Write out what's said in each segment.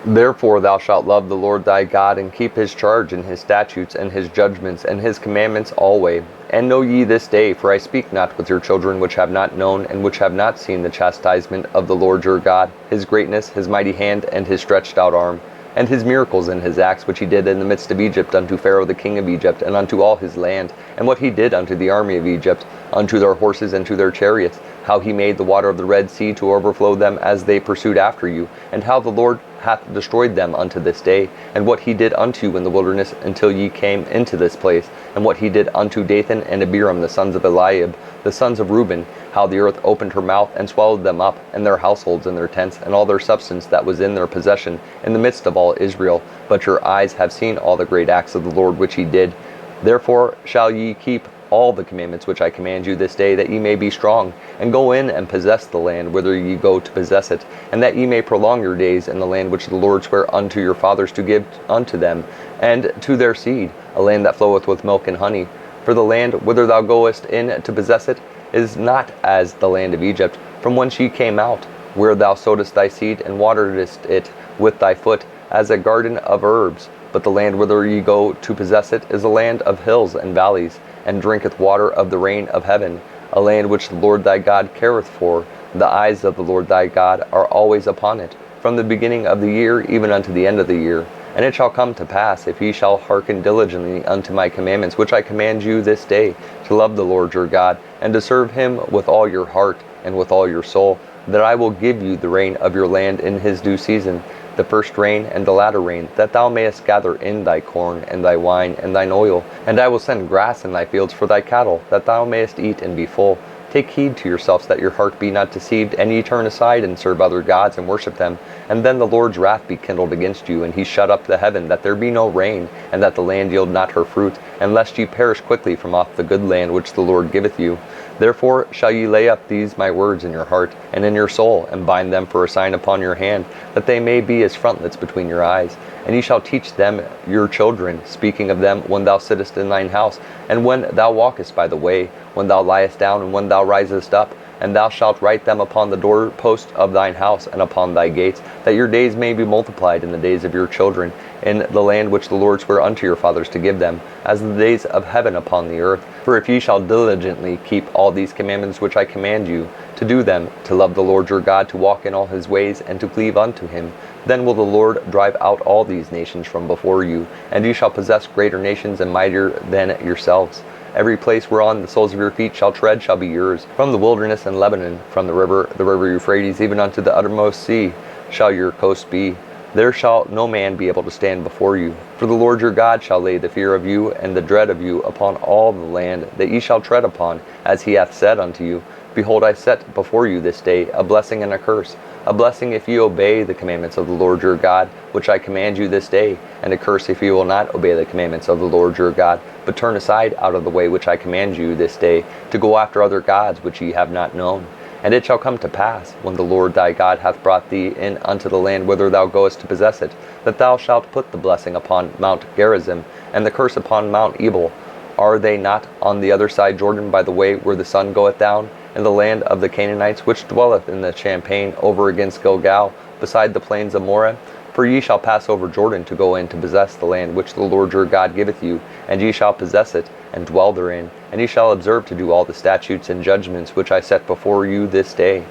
Therefore thou shalt love the Lord thy God, and keep his charge, and his statutes, and his judgments, and his commandments alway. And know ye this day, for I speak not with your children which have not known, and which have not seen the chastisement of the Lord your God, his greatness, his mighty hand, and his stretched out arm, and his miracles and his acts which he did in the midst of Egypt unto Pharaoh the king of Egypt, and unto all his land, and what he did unto the army of Egypt, unto their horses and to their chariots, how he made the water of the Red Sea to overflow them as they pursued after you, and how the Lord hath destroyed them unto this day, and what he did unto you in the wilderness until ye came into this place, and what he did unto Dathan and Abiram the sons of Eliab, the sons of Reuben, how the earth opened her mouth and swallowed them up, and their households and their tents, and all their substance that was in their possession, in the midst of all Israel. But your eyes have seen all the great acts of the Lord which he did. Therefore shall ye keep all the commandments which I command you this day, that ye may be strong, and go in and possess the land whither ye go to possess it, and that ye may prolong your days in the land which the Lord sware unto your fathers to give unto them, and to their seed, a land that floweth with milk and honey. For the land whither thou goest in to possess it is not as the land of Egypt, from whence ye came out, where thou sowedst thy seed, and wateredst it with thy foot, as a garden of herbs. But the land whither ye go to possess it is a land of hills and valleys, and drinketh water of the rain of heaven, a land which the Lord thy God careth for. The eyes of the Lord thy God are always upon it, from the beginning of the year even unto the end of the year. And it shall come to pass, if ye shall hearken diligently unto my commandments, which I command you this day, to love the Lord your God, and to serve him with all your heart and with all your soul, that I will give you the rain of your land in his due season, the first rain and the latter rain, that thou mayest gather in thy corn and thy wine and thine oil. And I will send grass in thy fields for thy cattle, that thou mayest eat and be full. Take heed to yourselves that your heart be not deceived, and ye turn aside and serve other gods and worship them. And then the Lord's wrath be kindled against you, and he shut up the heaven, that there be no rain, and that the land yield not her fruit, and lest ye perish quickly from off the good land which the Lord giveth you. Therefore shall ye lay up these my words in your heart and in your soul, and bind them for a sign upon your hand, that they may be as frontlets between your eyes. And ye shall teach them your children, speaking of them when thou sittest in thine house, and when thou walkest by the way, when thou liest down, and when thou risest up. And thou shalt write them upon the doorpost of thine house, and upon thy gates, that your days may be multiplied in the days of your children, in the land which the Lord sware unto your fathers to give them, as the days of heaven upon the earth. For if ye shall diligently keep all these commandments which I command you, to do them, to love the Lord your God, to walk in all his ways, and to cleave unto him, then will the Lord drive out all these nations from before you, and ye shall possess greater nations and mightier than yourselves. Every place whereon the soles of your feet shall tread shall be yours. From the wilderness and Lebanon, from the river Euphrates, even unto the uttermost sea, shall your coast be. There shall no man be able to stand before you. For the Lord your God shall lay the fear of you and the dread of you upon all the land that ye shall tread upon, as he hath said unto you. Behold, I set before you this day a blessing and a curse. A blessing if ye obey the commandments of the Lord your God, which I command you this day, and a curse if ye will not obey the commandments of the Lord your God, but turn aside out of the way which I command you this day, to go after other gods which ye have not known. And it shall come to pass, when the Lord thy God hath brought thee in unto the land whither thou goest to possess it, that thou shalt put the blessing upon Mount Gerizim, and the curse upon Mount Ebal. Are they not on the other side Jordan, by the way where the sun goeth down, in the land of the Canaanites, which dwelleth in the champaign over against Gilgal, beside the plains of Moreh? For ye shall pass over Jordan to go in to possess the land which the Lord your God giveth you, and ye shall possess it, and dwell therein, and ye shall observe to do all the statutes and judgments which I set before you this day.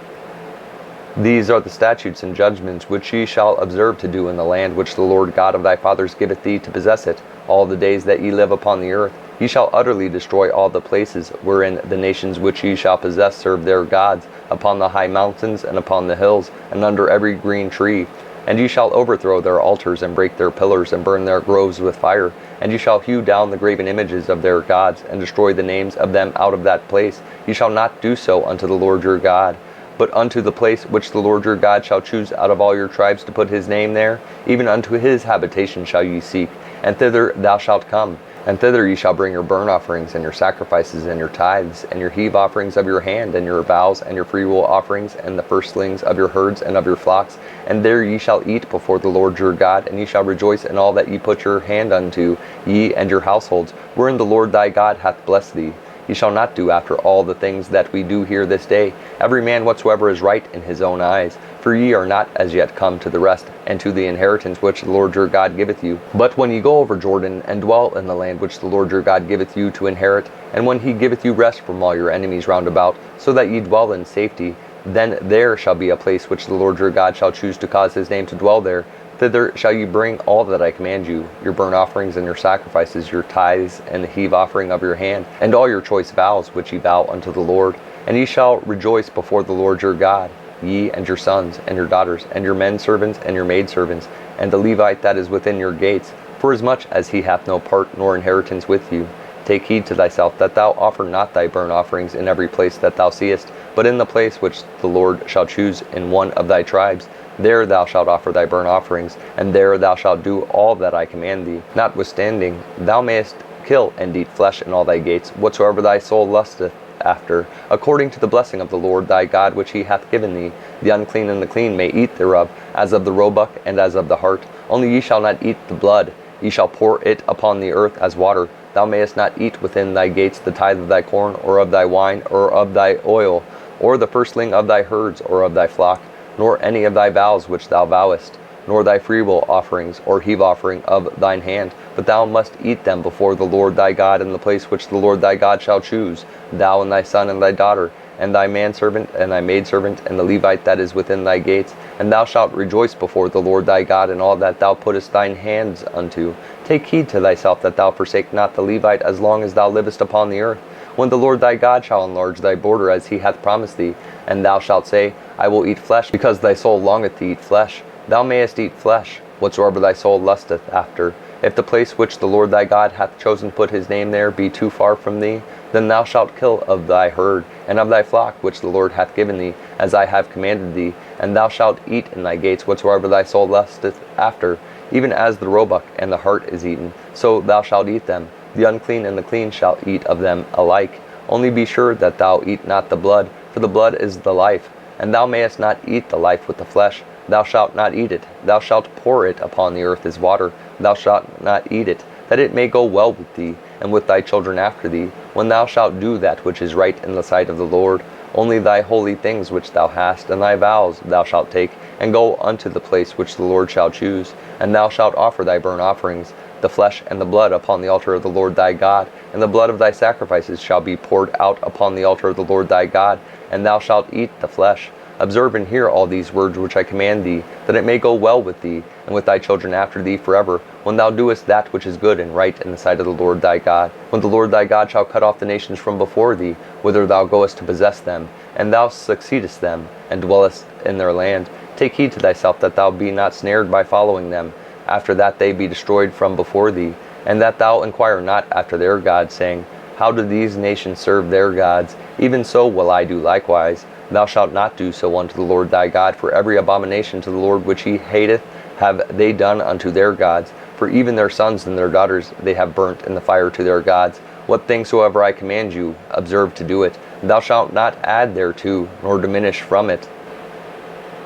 These are the statutes and judgments which ye shall observe to do in the land which the Lord God of thy fathers giveth thee to possess it, all the days that ye live upon the earth. Ye shall utterly destroy all the places wherein the nations which ye shall possess serve their gods, upon the high mountains, and upon the hills, and under every green tree. And ye shall overthrow their altars, and break their pillars, and burn their groves with fire. And ye shall hew down the graven images of their gods, and destroy the names of them out of that place. Ye shall not do so unto the Lord your God, but unto the place which the Lord your God shall choose out of all your tribes to put his name there, even unto his habitation shall ye seek, and thither thou shalt come. And thither ye shall bring your burnt offerings, and your sacrifices, and your tithes, and your heave offerings of your hand, and your vows, and your freewill offerings, and the firstlings of your herds and of your flocks. And there ye shall eat before the Lord your God, and ye shall rejoice in all that ye put your hand unto, ye and your households, wherein the Lord thy God hath blessed thee. Ye shall not do after all the things that we do here this day, every man whatsoever is right in his own eyes. For ye are not as yet come to the rest, and to the inheritance which the Lord your God giveth you. But when ye go over Jordan, and dwell in the land which the Lord your God giveth you to inherit, and when he giveth you rest from all your enemies round about, so that ye dwell in safety, then there shall be a place which the Lord your God shall choose to cause his name to dwell there. Thither shall you bring all that I command you, your burnt offerings and your sacrifices, your tithes and the heave offering of your hand, and all your choice vows which ye vow unto the Lord. And ye shall rejoice before the Lord your God, ye and your sons and your daughters, and your men servants and your maidservants, and the Levite that is within your gates, forasmuch as he hath no part nor inheritance with you. Take heed to thyself that thou offer not thy burnt offerings in every place that thou seest, but in the place which the Lord shall choose in one of thy tribes. There thou shalt offer thy burnt offerings, and there thou shalt do all that I command thee. Notwithstanding, thou mayest kill and eat flesh in all thy gates, whatsoever thy soul lusteth after, according to the blessing of the Lord thy God which he hath given thee. The unclean and the clean may eat thereof, as of the roebuck and as of the hart. Only ye shall not eat the blood. Ye shall pour it upon the earth as water. Thou mayest not eat within thy gates the tithe of thy corn, or of thy wine, or of thy oil, or the firstling of thy herds, or of thy flock, nor any of thy vows which thou vowest, nor thy freewill offerings, or heave offering of thine hand. But thou must eat them before the Lord thy God in the place which the Lord thy God shall choose, thou and thy son and thy daughter, and thy manservant and thy maidservant, and the Levite that is within thy gates. And thou shalt rejoice before the Lord thy God in all that thou puttest thine hands unto. Take heed to thyself that thou forsake not the Levite as long as thou livest upon the earth, when the Lord thy God shall enlarge thy border as he hath promised thee. And thou shalt say, I will eat flesh, because thy soul longeth to eat flesh. Thou mayest eat flesh, whatsoever thy soul lusteth after. If the place which the Lord thy God hath chosen put his name there be too far from thee, then thou shalt kill of thy herd, and of thy flock which the Lord hath given thee, as I have commanded thee. And thou shalt eat in thy gates whatsoever thy soul lusteth after, even as the roebuck and the hart is eaten, so thou shalt eat them. The unclean and the clean shall eat of them alike. Only be sure that thou eat not the blood, for the blood is the life. And thou mayest not eat the life with the flesh. Thou shalt not eat it. Thou shalt pour it upon the earth as water. Thou shalt not eat it, that it may go well with thee, and with thy children after thee, when thou shalt do that which is right in the sight of the Lord. Only thy holy things which thou hast, and thy vows thou shalt take, and go unto the place which the Lord shall choose. And thou shalt offer thy burnt offerings, the flesh and the blood, upon the altar of the Lord thy God, and the blood of thy sacrifices shall be poured out upon the altar of the Lord thy God, and thou shalt eat the flesh. Observe and hear all these words which I command thee, that it may go well with thee, and with thy children after thee forever, when thou doest that which is good and right in the sight of the Lord thy God. When the Lord thy God shall cut off the nations from before thee, whither thou goest to possess them, and thou succeedest them, and dwellest in their land, take heed to thyself that thou be not snared by following them, after that they be destroyed from before thee, and that thou inquire not after their gods, saying, How do these nations serve their gods? Even so will I do likewise. Thou shalt not do so unto the Lord thy God, for every abomination to the Lord which he hateth have they done unto their gods, for even their sons and their daughters they have burnt in the fire to their gods. What things soever I command you, observe to do it. Thou shalt not add thereto, nor diminish from it.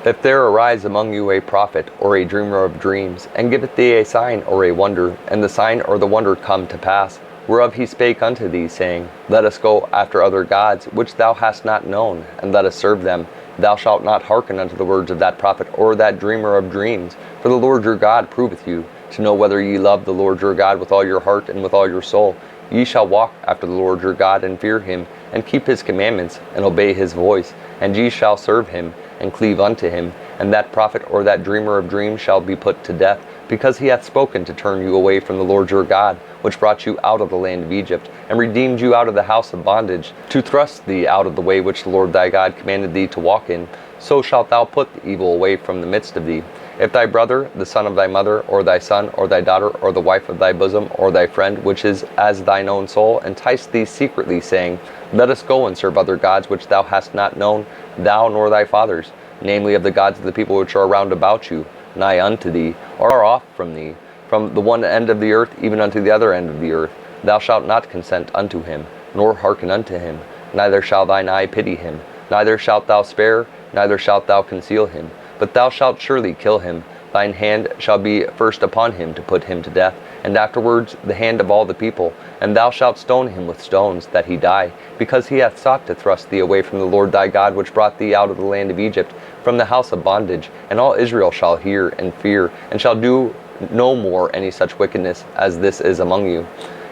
If there arise among you a prophet, or a dreamer of dreams, and giveth thee a sign or a wonder, and the sign or the wonder come to pass, whereof he spake unto thee, saying, Let us go after other gods, which thou hast not known, and let us serve them, thou shalt not hearken unto the words of that prophet or that dreamer of dreams. For the Lord your God proveth you, to know whether ye love the Lord your God with all your heart and with all your soul. Ye shall walk after the Lord your God, and fear him, and keep his commandments, and obey his voice. And ye shall serve him, and cleave unto him. And that prophet or that dreamer of dreams shall be put to death, because he hath spoken to turn you away from the Lord your God, which brought you out of the land of Egypt, and redeemed you out of the house of bondage, to thrust thee out of the way which the Lord thy God commanded thee to walk in. So shalt thou put the evil away from the midst of thee. If thy brother, the son of thy mother, or thy son, or thy daughter, or the wife of thy bosom, or thy friend, which is as thine own soul, entice thee secretly, saying, Let us go and serve other gods which thou hast not known, thou nor thy fathers, namely of the gods of the people which are round about you, nigh unto thee, or are off from thee, from the one end of the earth even unto the other end of the earth. Thou shalt not consent unto him, nor hearken unto him, neither shall thine eye pity him, neither shalt thou spare, neither shalt thou conceal him, but thou shalt surely kill him. thine hand shall be first upon him to put him to death, and afterwards the hand of all the people. And thou shalt stone him with stones, that he die, because he hath sought to thrust thee away from the Lord thy God, which brought thee out of the land of Egypt, from the house of bondage. And all Israel shall hear and fear, and shall do no more any such wickedness as this is among you.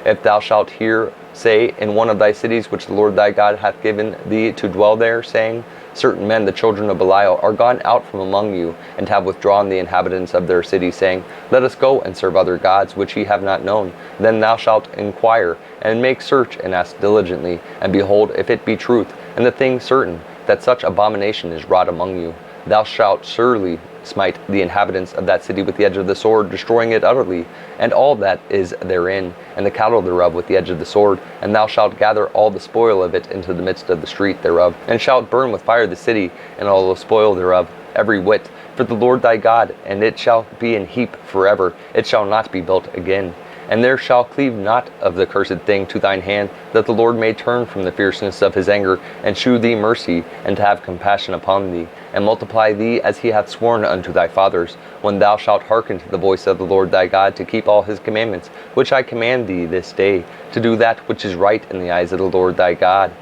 If thou shalt hear say in one of thy cities which the Lord thy God hath given thee to dwell there, saying, Certain men, the children of Belial, are gone out from among you, and have withdrawn the inhabitants of their city, saying, Let us go and serve other gods, which ye have not known. Then thou shalt inquire, and make search, and ask diligently, and behold, if it be truth, and the thing certain, that such abomination is wrought among you, thou shalt surely smite the inhabitants of that city with the edge of the sword, destroying it utterly, and all that is therein, and the cattle thereof with the edge of the sword. And thou shalt gather all the spoil of it into the midst of the street thereof, and shalt burn with fire the city, and all the spoil thereof, every whit, for the Lord thy God, and it shall be in heap forever, it shall not be built again. And there shall cleave not of the cursed thing to thine hand, that the Lord may turn from the fierceness of his anger, and shew thee mercy, and to have compassion upon thee, and multiply thee as he hath sworn unto thy fathers, when thou shalt hearken to the voice of the Lord thy God, to keep all his commandments, which I command thee this day, to do that which is right in the eyes of the Lord thy God.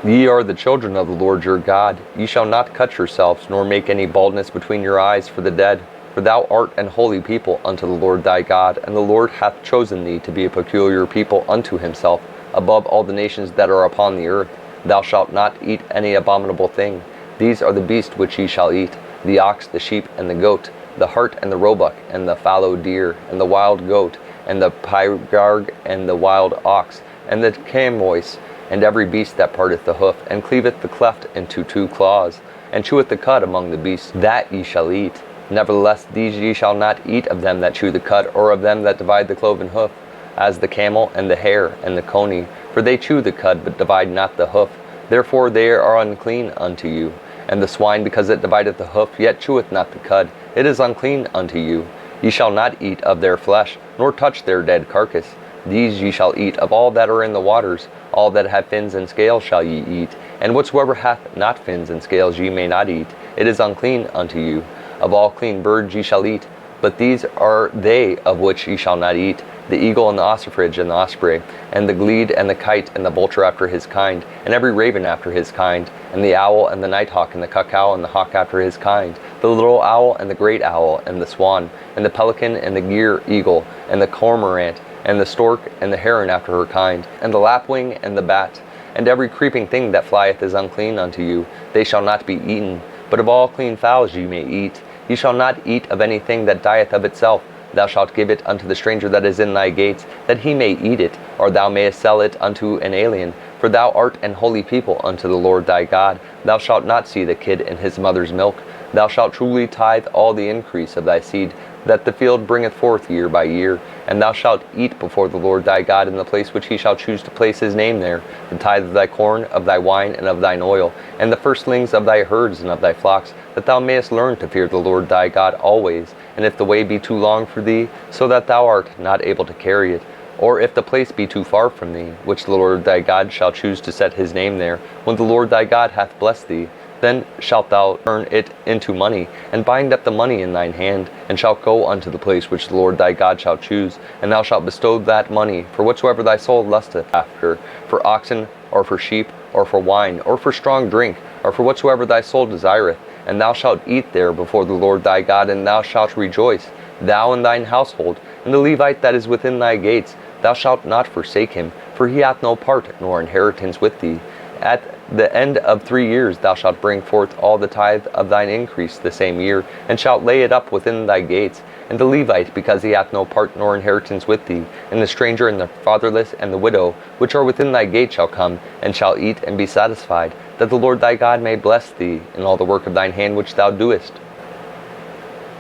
Ye are the children of the Lord your God. Ye shall not cut yourselves, nor make any baldness between your eyes for the dead. For thou art an holy people unto the Lord thy God, and the Lord hath chosen thee to be a peculiar people unto himself, above all the nations that are upon the earth. Thou shalt not eat any abominable thing. These are the beasts which ye shall eat, the ox, the sheep, and the goat, the hart, and the roebuck, and the fallow deer, and the wild goat, and the pygarg, and the wild ox, and the camois, and every beast that parteth the hoof, and cleaveth the cleft into two claws, and cheweth the cud among the beasts, that ye shall eat. Nevertheless, these ye shall not eat of them that chew the cud, or of them that divide the cloven hoof, as the camel, and the hare, and the coney, for they chew the cud, but divide not the hoof. Therefore they are unclean unto you. And the swine, because it divideth the hoof, yet cheweth not the cud, it is unclean unto you. Ye shall not eat of their flesh, nor touch their dead carcass. These ye shall eat of all that are in the waters. All that have fins and scales shall ye eat, and whatsoever hath not fins and scales ye may not eat. It is unclean unto you. Of all clean birds ye shall eat, but these are they of which ye shall not eat, the eagle and the ossifrage and the osprey, and the glede and the kite and the vulture after his kind, and every raven after his kind, and the owl and the nighthawk and the cuckow and the hawk after his kind, the little owl and the great owl and the swan, and the pelican and the gyre eagle, and the cormorant, and the stork and the heron after her kind, and the lapwing and the bat, and every creeping thing that flieth is unclean unto you. They shall not be eaten. But of all clean fowls ye may eat. Ye shall not eat of anything that dieth of itself. Thou shalt give it unto the stranger that is in thy gates, that he may eat it, or thou mayest sell it unto an alien. For thou art an holy people unto the Lord thy God. Thou shalt not see the kid in his mother's milk. Thou shalt truly tithe all the increase of thy seed, that the field bringeth forth year by year. And thou shalt eat before the Lord thy God in the place which he shall choose to place his name there, the tithe of thy corn, of thy wine, and of thine oil, and the firstlings of thy herds and of thy flocks, that thou mayest learn to fear the Lord thy God always. And if the way be too long for thee, so that thou art not able to carry it, or if the place be too far from thee, which the Lord thy God shall choose to set his name there, when the Lord thy God hath blessed thee, then shalt thou turn it into money, and bind up the money in thine hand, and shalt go unto the place which the Lord thy God shall choose, and thou shalt bestow that money for whatsoever thy soul lusteth after, for oxen, or for sheep, or for wine, or for strong drink, or for whatsoever thy soul desireth. And thou shalt eat there before the Lord thy God, and thou shalt rejoice, thou and thine household, and the Levite that is within thy gates. Thou shalt not forsake him, for he hath no part nor inheritance with thee. At the end of 3 years thou shalt bring forth all the tithe of thine increase the same year, and shalt lay it up within thy gates. And the Levite, because he hath no part nor inheritance with thee, and the stranger and the fatherless and the widow, which are within thy gate, shall come, and shall eat and be satisfied, that the Lord thy God may bless thee in all the work of thine hand which thou doest.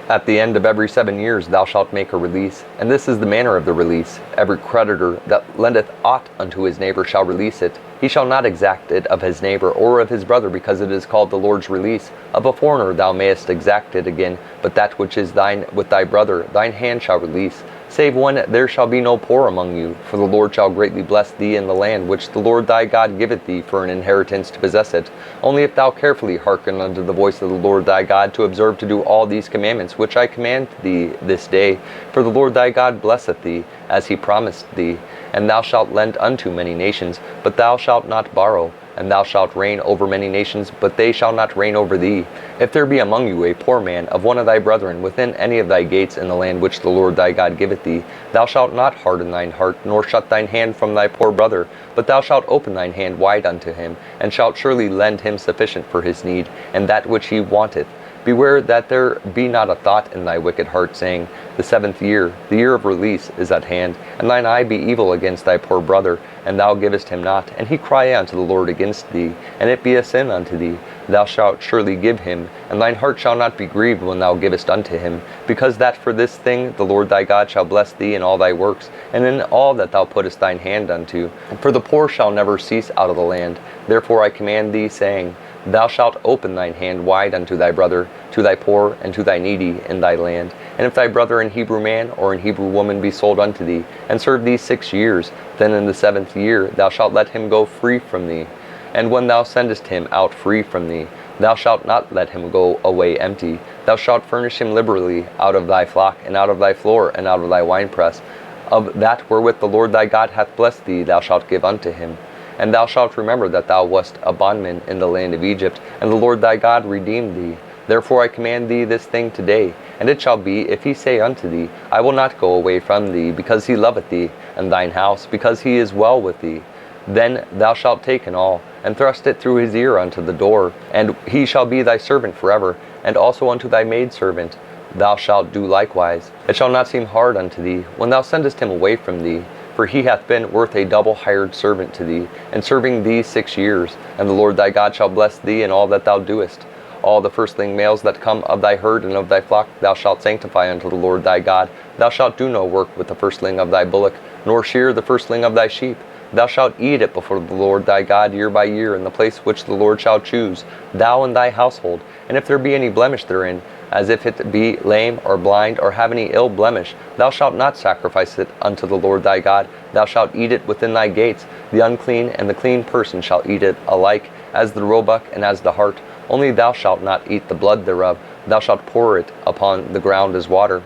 At the end of every 7 years thou shalt make a release, and this is the manner of the release. Every creditor that lendeth aught unto his neighbor shall release it. He shall not exact it of his neighbor or of his brother, because it is called the Lord's release. Of a foreigner thou mayest exact it again, but that which is thine with thy brother thine hand shall release. save when there shall be no poor among you. For the Lord shall greatly bless thee in the land which the Lord thy God giveth thee for an inheritance to possess it. Only if thou carefully hearken unto the voice of the Lord thy God, to observe to do all these commandments which I command thee this day. For the Lord thy God blesseth thee, as he promised thee. And thou shalt lend unto many nations, but thou shalt not borrow. And thou shalt reign over many nations, but they shall not reign over thee. If there be among you a poor man of one of thy brethren within any of thy gates in the land which the Lord thy God giveth thee, thou shalt not harden thine heart, nor shut thine hand from thy poor brother, but thou shalt open thine hand wide unto him, and shalt surely lend him sufficient for his need, and that which he wanteth. Beware that there be not a thought in thy wicked heart, saying, The 7th year, the year of release, is at hand, and thine eye be evil against thy poor brother, and thou givest him not, and he cry unto the Lord against thee, and it be a sin unto thee. Thou shalt surely give him, and thine heart shall not be grieved when thou givest unto him, because that for this thing the Lord thy God shall bless thee in all thy works, and in all that thou puttest thine hand unto. For the poor shall never cease out of the land. Therefore I command thee, saying, Thou shalt open thine hand wide unto thy brother, to thy poor, and to thy needy in thy land. And if thy brother in Hebrew man or in Hebrew woman be sold unto thee, and serve thee 6 years, then in the 7th year thou shalt let him go free from thee. And when thou sendest him out free from thee, thou shalt not let him go away empty. Thou shalt furnish him liberally out of thy flock, and out of thy floor, and out of thy winepress. Of that wherewith the Lord thy God hath blessed thee thou shalt give unto him. And thou shalt remember that thou wast a bondman in the land of Egypt, and the Lord thy God redeemed thee. Therefore I command thee this thing today. And it shall be, if he say unto thee, I will not go away from thee, because he loveth thee, and thine house, because he is well with thee, then thou shalt take an awl, and thrust it through his ear unto the door, and he shall be thy servant forever, and also unto thy maidservant thou shalt do likewise. It shall not seem hard unto thee, when thou sendest him away from thee, for he hath been worth a double hired servant to thee, and serving thee 6 years. And the Lord thy God shall bless thee in all that thou doest. All the firstling males that come of thy herd and of thy flock thou shalt sanctify unto the Lord thy God. Thou shalt do no work with the firstling of thy bullock, nor shear the firstling of thy sheep. Thou shalt eat it before the Lord thy God year by year, in the place which the Lord shall choose, thou and thy household. And if there be any blemish therein, as if it be lame or blind, or have any ill blemish, thou shalt not sacrifice it unto the Lord thy God. Thou shalt eat it within thy gates. The unclean and the clean person shall eat it alike, as the roebuck and as the hart. Only thou shalt not eat the blood thereof. Thou shalt pour it upon the ground as water.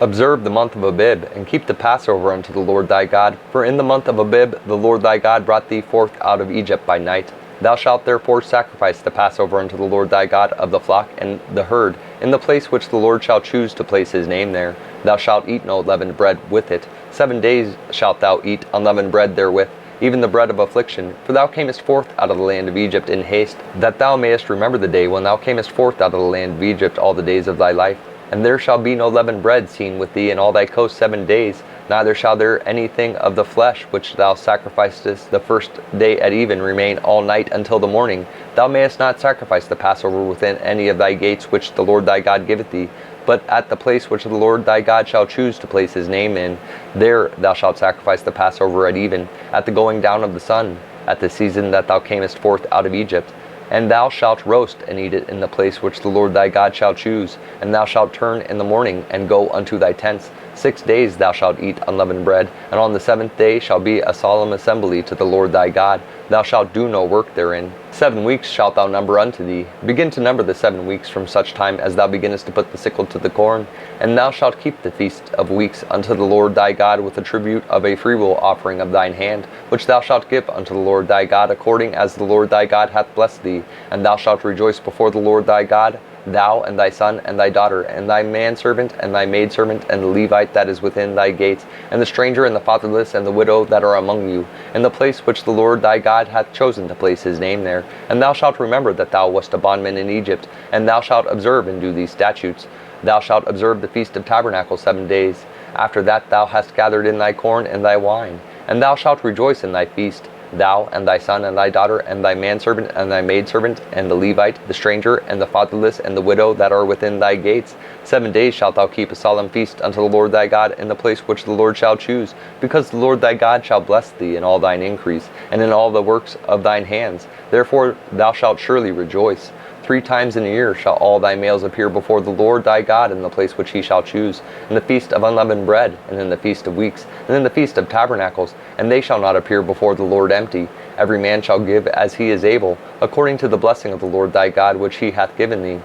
Observe the month of Abib, and keep the Passover unto the Lord thy God. For in the month of Abib the Lord thy God brought thee forth out of Egypt by night. Thou shalt therefore sacrifice the Passover unto the Lord thy God of the flock and the herd, in the place which the Lord shall choose to place his name there. Thou shalt eat no leavened bread with it. 7 days shalt thou eat unleavened bread therewith, even the bread of affliction. For thou camest forth out of the land of Egypt in haste, that thou mayest remember the day when thou camest forth out of the land of Egypt all the days of thy life. And there shall be no leavened bread seen with thee in all thy coast 7 days, neither shall there anything of the flesh which thou sacrificest the first day at even remain all night until the morning. Thou mayest not sacrifice the Passover within any of thy gates which the Lord thy God giveth thee, but at the place which the Lord thy God shall choose to place his name in, there thou shalt sacrifice the Passover at even, at the going down of the sun, at the season that thou camest forth out of Egypt. And thou shalt roast and eat it in the place which the Lord thy God shall choose. And thou shalt turn in the morning and go unto thy tents. 6 days thou shalt eat unleavened bread, and on the 7th day shall be a solemn assembly to the Lord thy God. Thou shalt do no work therein. 7 weeks shalt thou number unto thee. Begin to number the 7 weeks from such time as thou beginnest to put the sickle to the corn. And thou shalt keep the feast of weeks unto the Lord thy God with the tribute of a freewill offering of thine hand, which thou shalt give unto the Lord thy God according as the Lord thy God hath blessed thee. And thou shalt rejoice before the Lord thy God, thou and thy son and thy daughter, and thy manservant and thy maidservant, and the Levite that is within thy gates, and the stranger and the fatherless and the widow that are among you, in the place which the Lord thy God hath chosen to place his name there. And thou shalt remember that thou wast a bondman in Egypt, and thou shalt observe and do these statutes. Thou shalt observe the feast of tabernacles 7 days. After that thou hast gathered in thy corn and thy wine. And thou shalt rejoice in thy feast, thou and thy son and thy daughter, and thy manservant and thy maidservant, and the Levite, the stranger, and the fatherless, and the widow that are within thy gates. 7 days shalt thou keep a solemn feast unto the Lord thy God in the place which the Lord shall choose, because the Lord thy God shall bless thee in all thine increase, and in all the works of thine hands. Therefore thou shalt surely rejoice. 3 times in a year shall all thy males appear before the Lord thy God in the place which he shall choose, in the feast of unleavened bread, and in the feast of weeks, and in the feast of tabernacles, and they shall not appear before the Lord empty. Every man shall give as he is able, according to the blessing of the Lord thy God which he hath given thee.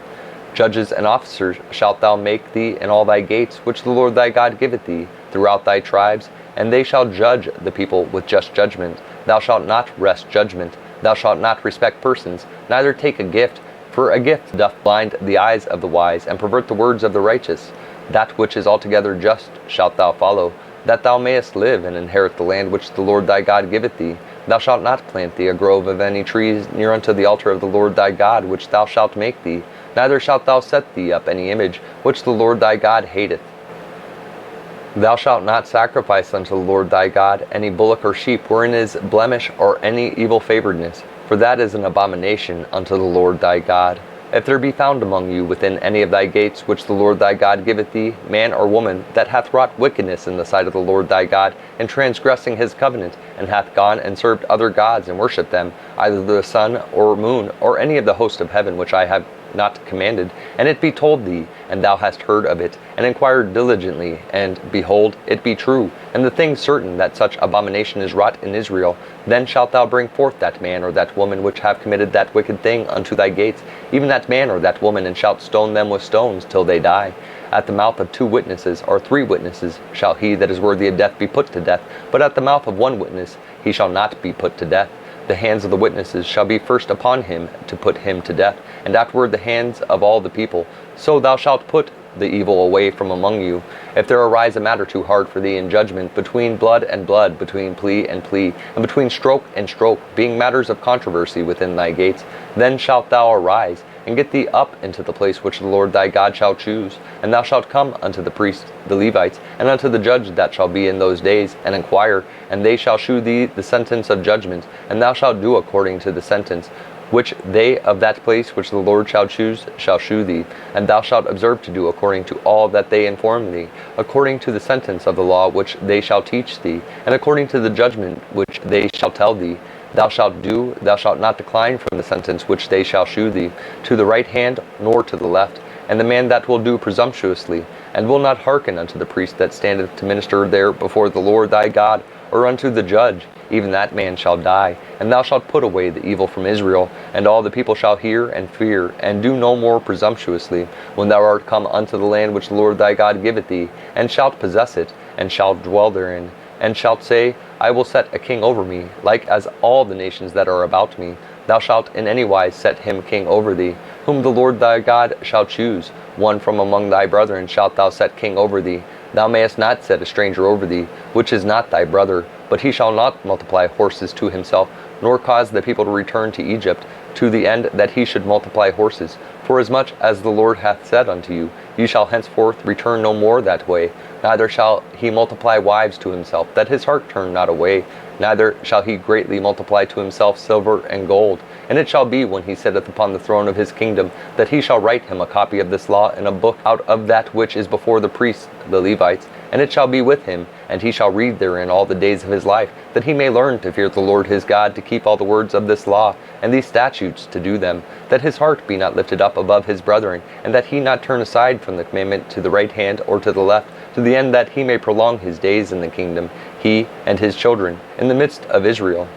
Judges and officers shalt thou make thee in all thy gates, which the Lord thy God giveth thee, throughout thy tribes, and they shall judge the people with just judgment. Thou shalt not wrest judgment. Thou shalt not respect persons, neither take a gift, for a gift doth blind the eyes of the wise, and pervert the words of the righteous. That which is altogether just shalt thou follow, that thou mayest live and inherit the land which the Lord thy God giveth thee. Thou shalt not plant thee a grove of any trees near unto the altar of the Lord thy God, which thou shalt make thee. Neither shalt thou set thee up any image, which the Lord thy God hateth. Thou shalt not sacrifice unto the Lord thy God any bullock or sheep wherein is blemish or any evil favoredness, for that is an abomination unto the Lord thy God. If there be found among you within any of thy gates which the Lord thy God giveth thee, man or woman, that hath wrought wickedness in the sight of the Lord thy God, in transgressing his covenant, and hath gone and served other gods and worshipped them, either the sun or moon, or any of the host of heaven which I have not commanded, and it be told thee, and thou hast heard of it, and inquired diligently, and behold, it be true, and the thing certain that such abomination is wrought in Israel, then shalt thou bring forth that man or that woman which have committed that wicked thing unto thy gates, even that man or that woman, and shalt stone them with stones till they die. At the mouth of 2 witnesses or 3 witnesses shall he that is worthy of death be put to death, but at the mouth of 1 witness he shall not be put to death. The hands of the witnesses shall be first upon him to put him to death, and afterward the hands of all the people. So thou shalt put the evil away from among you. If there arise a matter too hard for thee in judgment, between blood and blood, between plea and plea, and between stroke and stroke, being matters of controversy within thy gates, then shalt thou arise, and get thee up into the place which the Lord thy God shall choose. And thou shalt come unto the priests, the Levites, and unto the judge that shall be in those days, and inquire, and they shall shew thee the sentence of judgment, and thou shalt do according to the sentence which they of that place which the Lord shall choose shall shew thee. And thou shalt observe to do according to all that they inform thee, according to the sentence of the law which they shall teach thee, and according to the judgment which they shall tell thee. Thou shalt do, thou shalt not decline from the sentence which they shall shew thee, to the right hand nor to the left. And the man that will do presumptuously, and will not hearken unto the priest that standeth to minister there before the Lord thy God, or unto the judge, even that man shall die. And thou shalt put away the evil from Israel, and all the people shall hear and fear, and do no more presumptuously, when thou art come unto the land which the Lord thy God giveth thee, and shalt possess it, and shalt dwell therein, and shalt say, I will set a king over me, like as all the nations that are about me. Thou shalt in any wise set him king over thee, whom the Lord thy God shall choose. One from among thy brethren shalt thou set king over thee. Thou mayest not set a stranger over thee, which is not thy brother, but he shall not multiply horses to himself, nor cause the people to return to Egypt, to the end that he should multiply horses. Forasmuch as the Lord hath said unto you, Ye shall henceforth return no more that way, neither shall he multiply wives to himself, that his heart turn not away, neither shall he greatly multiply to himself silver and gold. And it shall be, when he sitteth upon the throne of his kingdom, that he shall write him a copy of this law in a book out of that which is before the priests, the Levites, and it shall be with him, and he shall read therein all the days of his life, that he may learn to fear the Lord his God, to keep all the words of this law, and these statutes to do them, that his heart be not lifted up above his brethren, and that he not turn aside from the commandment to the right hand or to the left, to the end that he may prolong his days in the kingdom, he and his children, in the midst of Israel.